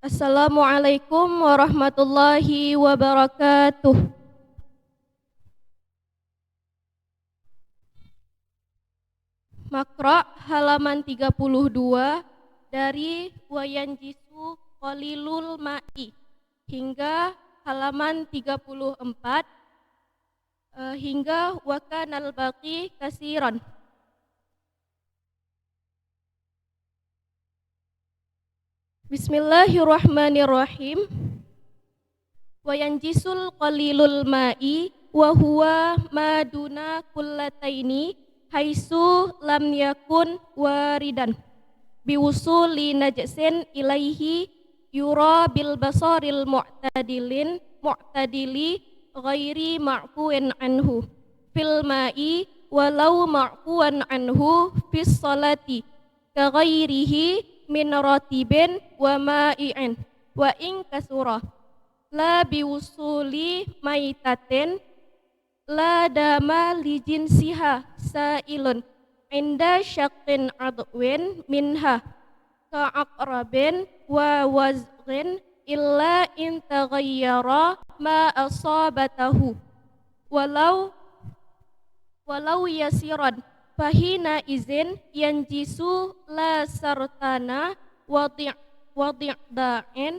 Assalamualaikum warahmatullahi wabarakatuh. Makra halaman 32 dari Wayanjisu Qalilul Ma'i hingga halaman 34 hingga Wakanal Baqi Kasiran. Bismillahirrahmanirrahim. Wayanjisul qalilul ma'i wa huwa maduna kullataini haitsu lam yakun waridan biwusuli najsin ilaihi yura bil basaril mu'tadili ghairi ma'fuin anhu fil ma'i walau ma'fuan anhu fis salati ka ghairihi min ratibin wa ma'i'in wa in kasura la biwusuli maitatin la dama li jinsiha sa'ilun inda syaqqin adwin minha ka'aqrabin wa wazghin illa in taghayyara ma asabatahu walau yasiran fahina izin yanjisu la sartana wadi'da'in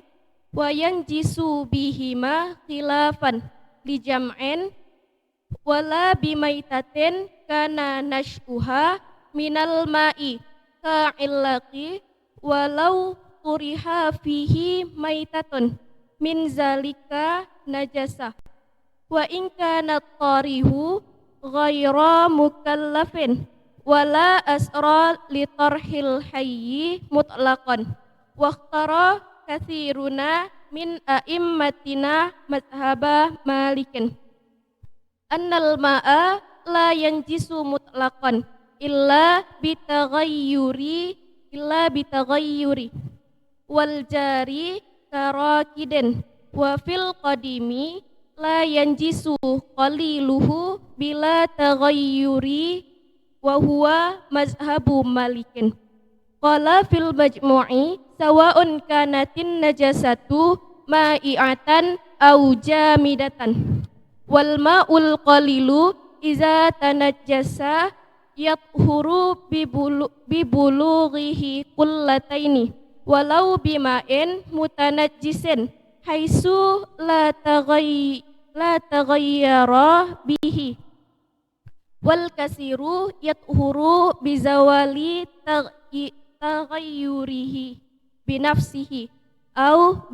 wa yanjisu bihima khilafan li jam'in wala bimaitatin kana nash'uha minal ma'i ka'illaqi walau turiha fihi maitatun min zalika najasa wa in kana tarihu ghaira mukallafin wala asra li tarhil hayyi mutlaqan waqtara katsiruna min a'immatina mazhaba malikin annal ma'a la yanjisu mutlaqan illa bitaghayyuri wal jari karakidin wa fil qadimi la yanjisu qaliluhu bila taghayyuri wa huwa mazhabu malikin qala fil majmu'i sawa'un kanatin najasatu ma'i'atan au jamidatan wal ma'ul qalilu iza tanajjasa yathuru bibulughihi kullataini walau bima'in mutanajjisin haitsu la taghayyara bihi wal kasiru yathuru bizawali taghayyurihi binafsihi au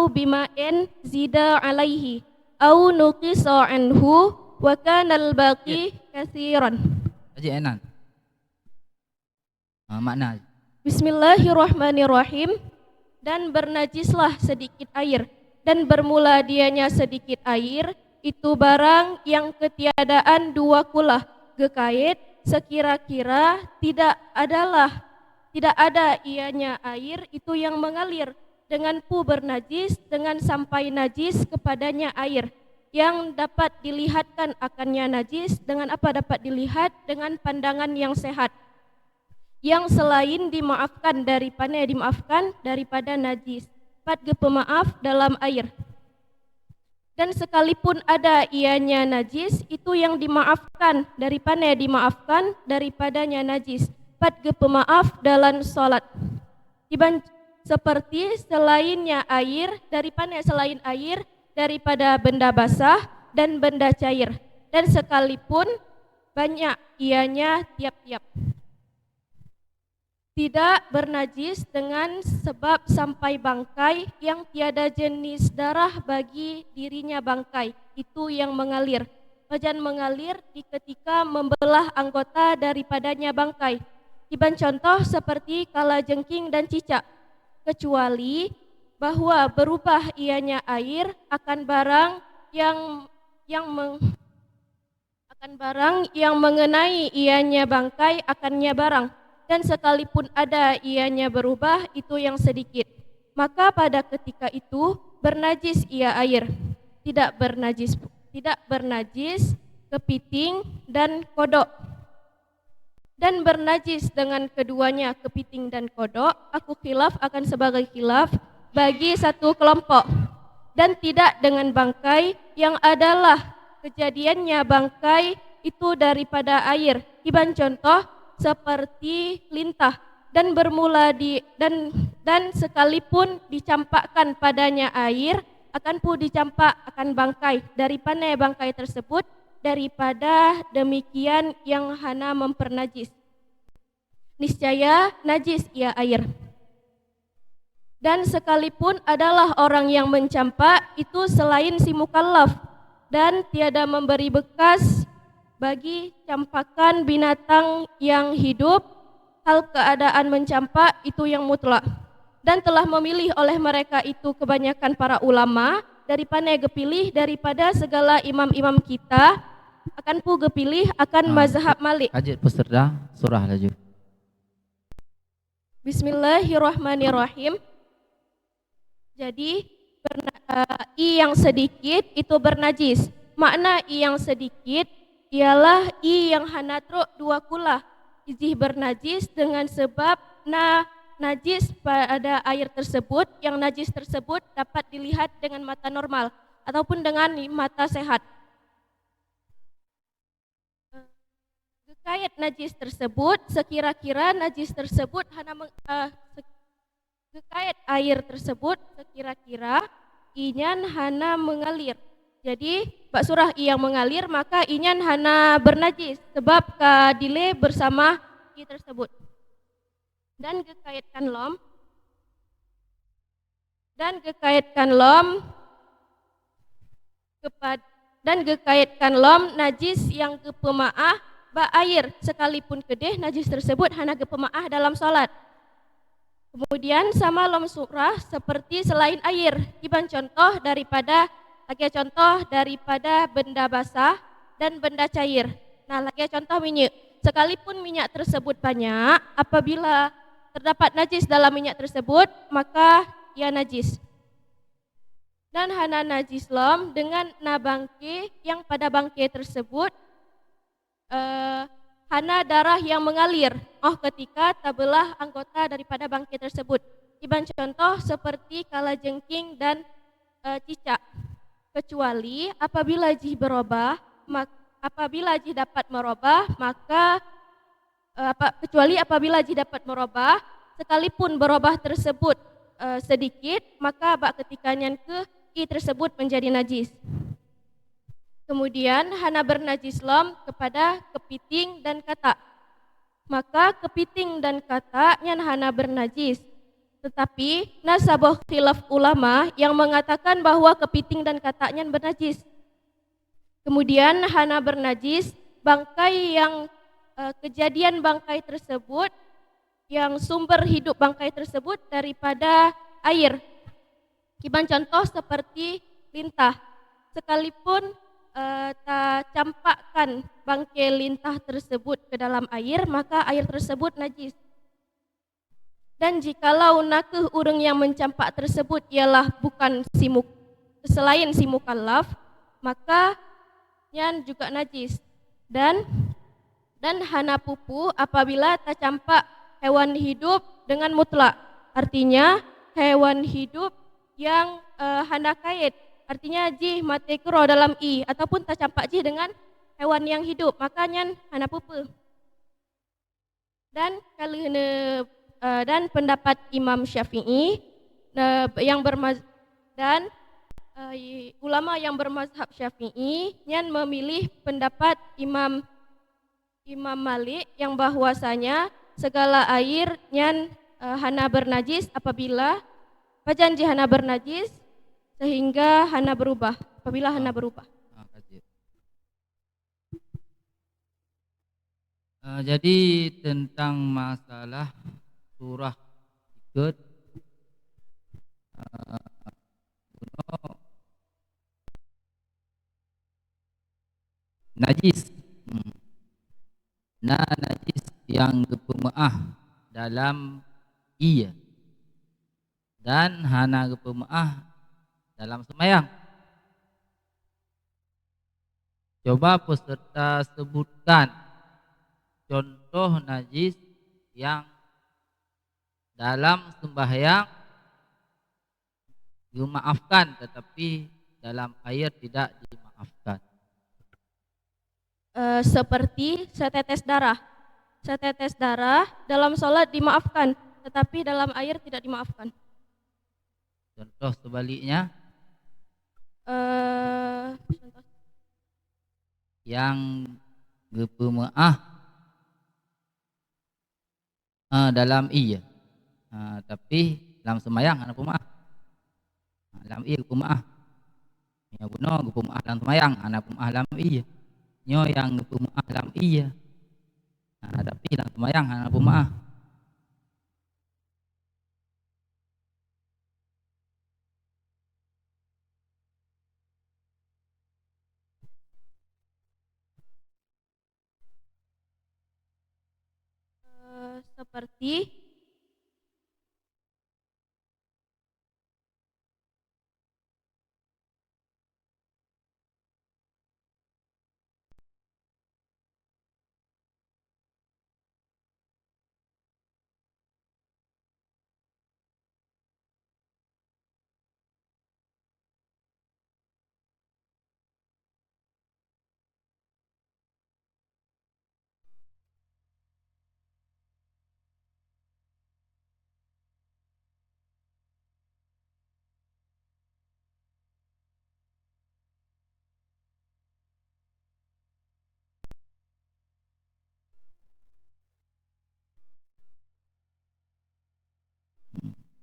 bima'in zida alaihi au nuqisa anhu wa kanal baqi katsiran. Haji Enan. Makna. Bismillahirrahmanirrahim. Dan bernajislah sedikit air, dan bermula dianya sedikit air, itu barang yang ketiadaan dua kulah gekait, sekira-kira tidak ada ianya air itu yang mengalir dengan pu bernajis dengan sampai najis kepadanya air yang dapat dilihatkan akannya najis dengan apa dapat dilihat dengan pandangan yang sehat yang selain dimaafkan daripada najis pemaaf dalam air dan sekalipun ada ianya najis itu yang dimaafkan daripadanya najis pemaaf dalam salat seperti selainnya air selain air daripada benda basah dan benda cair dan sekalipun banyak ianya tiap-tiap tidak bernajis dengan sebab sampai bangkai yang tiada jenis darah bagi dirinya bangkai itu yang mengalir wajan mengalir di ketika membelah anggota daripadanya bangkai contoh seperti kalajengking dan cicak kecuali bahwa berubah ianya air akan barang yang mengenai ianya bangkai akannya barang dan sekalipun ada ianya berubah itu yang sedikit maka pada ketika itu bernajis ia air tidak bernajis kepiting dan kodok dan bernajis dengan keduanya kepiting dan kodok, aku khilaf akan sebagai khilaf bagi satu kelompok, dan tidak dengan bangkai yang adalah kejadiannya bangkai itu daripada air. Iban contoh seperti lintah dan bermula dan sekalipun dicampakkan padanya air akan pun dicampak akan bangkai daripada bangkai tersebut, daripada demikian yang hana mempernajis. Niscaya najis ia air. Dan sekalipun adalah orang yang mencampak itu selain si mukallaf dan tiada memberi bekas bagi campakan binatang yang hidup, hal keadaan mencampak itu yang mutlak. Dan telah memilih oleh mereka itu kebanyakan para ulama daripada gepilih daripada segala imam-imam kita akan pu gepilih akan mazhab Malik. Ajit peserta surah laju. Bismillahirrahmanirrahim. Jadi i yang sedikit itu bernajis. Makna i yang sedikit ialah i yang hanatruk dua kulah. Ijih bernajis dengan sebab najis pada air tersebut, yang najis tersebut dapat dilihat dengan mata normal ataupun dengan mata sehat. Gekait najis tersebut, sekira-kira najis tersebut gekait air tersebut sekira-kira inyan hana mengalir. Jadi bak surah i yang mengalir maka inyan hana bernajis sebab kadile bersama i tersebut. Dan gekaitkan lom najis yang kepemaah ba air sekalipun kedeh najis tersebut hana kepemaah dalam solat. Kemudian sama lom surah seperti selain air. Iban contoh daripada benda basah dan benda cair. Nah, lagi contoh minyak. Sekalipun minyak tersebut banyak, apabila terdapat najis dalam minyak tersebut, maka ia najis. Dan hana najis lom dengan na bangke yang pada bangke tersebut hana darah yang mengalir ketika tabelah anggota daripada bangkai tersebut. Iban contoh seperti kalajengking dan cicak. Kecuali apabila jih berubah, apabila jih dapat merubah, maka kecuali apabila jih dapat merubah, sekalipun berubah tersebut sedikit, maka bak ketikanya ke i tersebut menjadi najis. Kemudian hana bernajis lom kepada kepiting dan katak. Maka kepiting dan katak yang hana bernajis. Tetapi nasaboh khilaf ulama yang mengatakan bahwa kepiting dan kataknya bernajis. Kemudian hana bernajis bangkai yang kejadian bangkai tersebut, yang sumber hidup bangkai tersebut daripada air. Kiban contoh seperti lintah. Sekalipun tak campakkan bangkai lintah tersebut ke dalam air, maka air tersebut najis. Dan jikalau nakeh urang yang mencampak tersebut ialah bukan selain si mukallaf, maka yan juga najis. Dan hana pupu apabila tak campak hewan hidup dengan mutlak. Artinya hewan hidup yang hana kait. Artinya jih mate kuro dalam i ataupun tak campak jih dengan hewan yang hidup, makanya hana pupu. Dan dan pendapat Imam Syafi'i ulama yang bermazhab Syafi'i yang memilih pendapat Imam Malik yang bahwasanya segala air yang hana bernajis apabila pajanji hana bernajis sehingga hana berubah, apabila hana berubah. Jadi tentang masalah surah ikut najis. Najis yang kepemaah dalam iya dan hana kepemaah dalam semayang. Coba peserta sebutkan contoh najis yang dalam sembahyang dimaafkan tetapi dalam air tidak dimaafkan. Seperti setetes darah. Setetes darah dalam sholat dimaafkan, tetapi dalam air tidak dimaafkan. Contoh sebaliknya, Contoh. yang gepemaah dalam iya, tapi dalam sembahyang hana pemaah. Dalam iya gepemaah. Yang guna gepemaah dalam sembahyang hana pemaah dalam iya. Nyo yang gepemaah dalam iya. Tapi dalam sembahyang hana pemaah. Seperti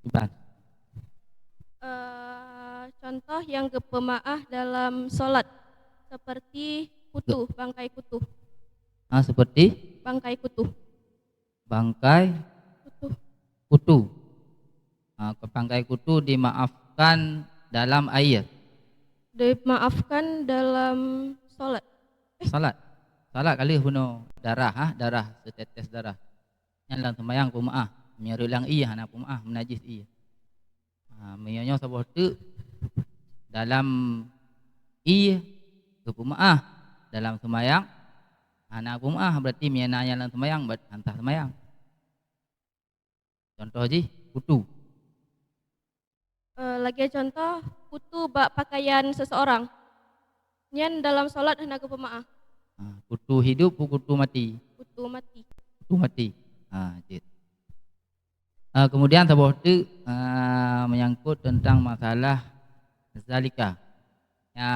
Iban. contoh yang gepemaah dalam sholat, seperti kutu, bangkai kutu. Seperti Bangkai kutu. bangkai Kutu. kutu. Bangkai kutu dimaafkan dalam air. Dimaafkan dalam sholat. Salat. Salat kali guna darah, darah setetes darah. Yang dalam sembahyang pemaah, menyerulang iya hana pemaah menajis iya. Menyonya sabah tu dalam iya ke pemaah dalam sembahyang hana pemaah, berarti miana yang dalam sembahyang antah sembahyang. Contoh ji kutu. Lagi contoh kutu bak pakaian seseorang. Nyan dalam sholat hana gepemaah. Kutu hidup kutu mati. Kutu mati. Kutu mati. Kemudian sabah tu menyangkut tentang masalah zalika.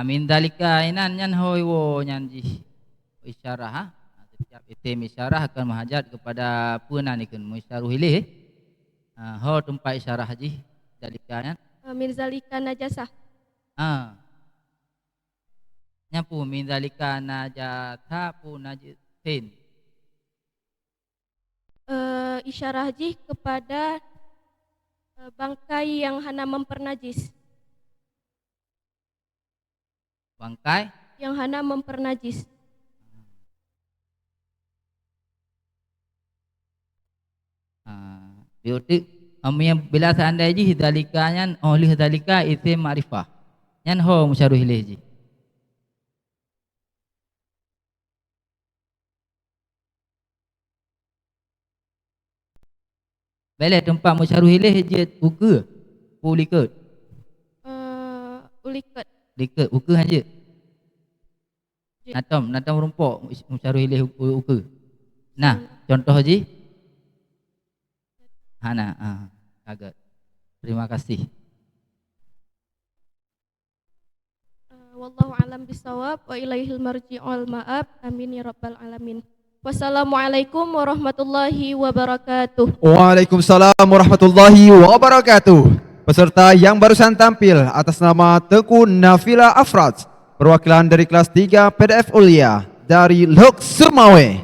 Min zalika inan nyan hoi wo nyan ji isyarah. Setiap itim isyarah akan menghajat kepada punan ikun musyaruh hilih. Ho tempat isyarah haji zalika nyan. Min zalika najasah. Nyapu min zalika najatha pu najisin. Isyarah haji kepada bangkai yang hana mempernajis. Bangkai yang hana mempernajis. Bila seandainya ji hidalika nyan oleh hidalika isim ma'rifah nyan ho musyaruh ilih ji. Bela tempat musyaruh ilih je uka ulikat. Ulikat. Likat uka aja. Natam rumpok musyaruh ilih uka. Nah, contoh ji hana kaget. Terima kasih. Wallahu alam bisawab wa ilaihil marji'ul ma'ab. Amin ya rabbal alamin. Wassalamualaikum warahmatullahi wabarakatuh. Waalaikumsalam warahmatullahi wabarakatuh. Peserta yang barusan tampil atas nama Teku Nafila Afraj, perwakilan dari kelas 3 PDF Ulia dari Lok Sumawe.